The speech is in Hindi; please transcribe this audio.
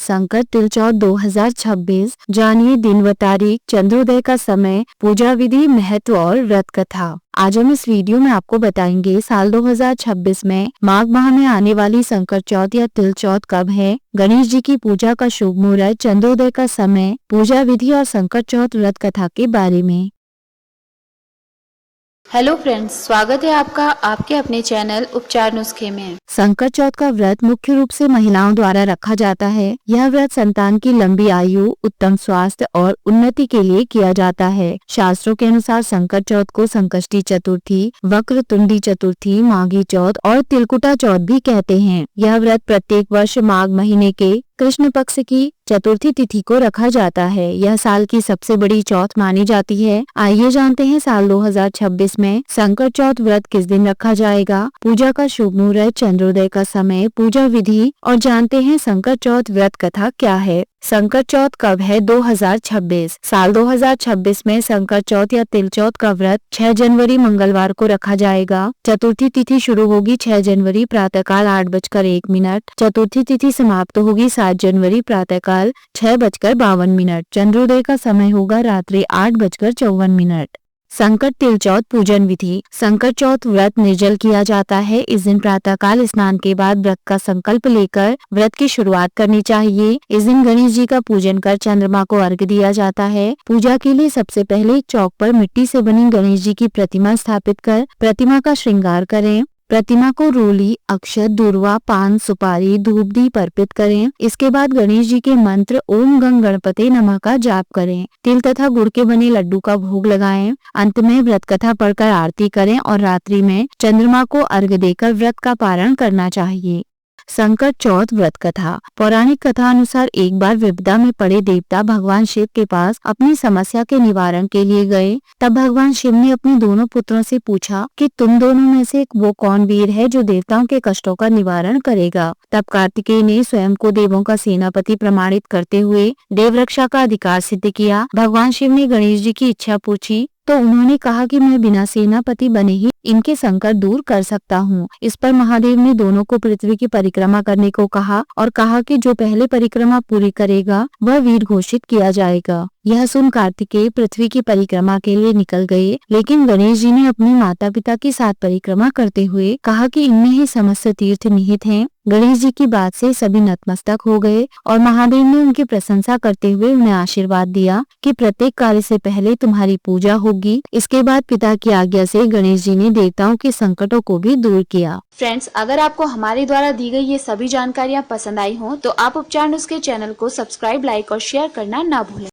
संकट तिलचौथ 2026। जानिए दिन व तारीख, चंद्रोदय का समय, पूजा विधि, महत्व और व्रत कथा। आज हम इस वीडियो में आपको बताएंगे साल 2026 में माघ माह में आने वाली संकट चौथ या तिलचौथ कब है, गणेश जी की पूजा का शुभ मुहूर्त, चंद्रोदय का समय, पूजा विधि और संकट चौथ व्रत कथा के बारे में। हेलो फ्रेंड्स, स्वागत है आपका आपके अपने चैनल उपचार नुस्खे में। संकट चौथ का व्रत मुख्य रूप से महिलाओं द्वारा रखा जाता है। यह व्रत संतान की लंबी आयु, उत्तम स्वास्थ्य और उन्नति के लिए किया जाता है। शास्त्रों के अनुसार संकट चौथ को संकष्टी चतुर्थी, वक्रतुंडी चतुर्थी, माघी चौथ और तिलकुटा चौथ भी कहते हैं। यह व्रत प्रत्येक वर्ष माघ महीने के कृष्ण पक्ष की चतुर्थी तिथि को रखा जाता है। यह साल की सबसे बड़ी चौथ मानी जाती है। आइए जानते हैं साल 2026 में संकट चौथ व्रत किस दिन रखा जाएगा, पूजा का शुभ मुहूर्त, चंद्रोदय का समय, पूजा विधि और जानते हैं संकट चौथ व्रत कथा क्या है। संकट चौथ कब है 2026। साल 2026 में संकट चौथ या तिलचौथ का व्रत 6 जनवरी मंगलवार को रखा जाएगा। चतुर्थी तिथि शुरू होगी 6 जनवरी प्रातःकाल 8:01। चतुर्थी तिथि समाप्त होगी 7 जनवरी प्रातःकाल 6:52। चंद्रोदय का समय होगा रात्रि 8:54। संकट तिलचौथ पूजन विधि। संकट चौथ व्रत निर्जल किया जाता है। इस दिन प्रातःकाल स्नान के बाद व्रत का संकल्प लेकर व्रत की शुरुआत करनी चाहिए। इस दिन गणेश जी का पूजन कर चंद्रमा को अर्घ्य दिया जाता है। पूजा के लिए सबसे पहले एक चौक पर मिट्टी से बनी गणेश जी की प्रतिमा स्थापित कर प्रतिमा का श्रृंगार करें। प्रतिमा को रोली, अक्षत, दूर्वा, पान, सुपारी, धूप दीप अर्पित करें। इसके बाद गणेश जी के मंत्र ओम गंग गणपते नमः का जाप करें। तिल तथा गुड़ के बने लड्डू का भोग लगाएं। अंत में व्रत कथा पढ़कर आरती करें और रात्रि में चंद्रमा को अर्घ्य देकर व्रत का पारण करना चाहिए। संकट चौथ व्रत कथा। पौराणिक कथा अनुसार एक बार विपदा में पड़े देवता भगवान शिव के पास अपनी समस्या के निवारण के लिए गए। तब भगवान शिव ने अपने दोनों पुत्रों से पूछा कि तुम दोनों में से वो कौन वीर है जो देवताओं के कष्टों का निवारण करेगा। तब कार्तिकेय ने स्वयं को देवों का सेनापति प्रमाणित करते हुए देव रक्षा का अधिकार सिद्ध किया। भगवान शिव ने गणेश जी की इच्छा पूछी तो उन्होंने कहा कि मैं बिना सेनापति बने ही इनके संकट दूर कर सकता हूँ। इस पर महादेव ने दोनों को पृथ्वी की परिक्रमा करने को कहा और कहा कि जो पहले परिक्रमा पूरी करेगा वह वीर घोषित किया जाएगा। यह सुन कार्तिकेय पृथ्वी की परिक्रमा के लिए निकल गए, लेकिन गणेश जी ने अपने माता पिता के साथ परिक्रमा करते हुए कहा कि इनमें ही समस्त तीर्थ निहित हैं। गणेश जी की बात से सभी नतमस्तक हो गए और महादेव ने उनकी प्रशंसा करते हुए उन्हें आशीर्वाद दिया कि प्रत्येक कार्य से पहले तुम्हारी पूजा होगी। इसके बाद पिता की आज्ञा से गणेश जी ने देवताओं के संकटों को भी दूर किया। फ्रेंड्स, अगर आपको हमारे द्वारा दी गई ये सभी जानकारियाँ पसंद आई हो तो आप उपचार नुस्खे चैनल को सब्सक्राइब, लाइक और शेयर करना ना भूलें।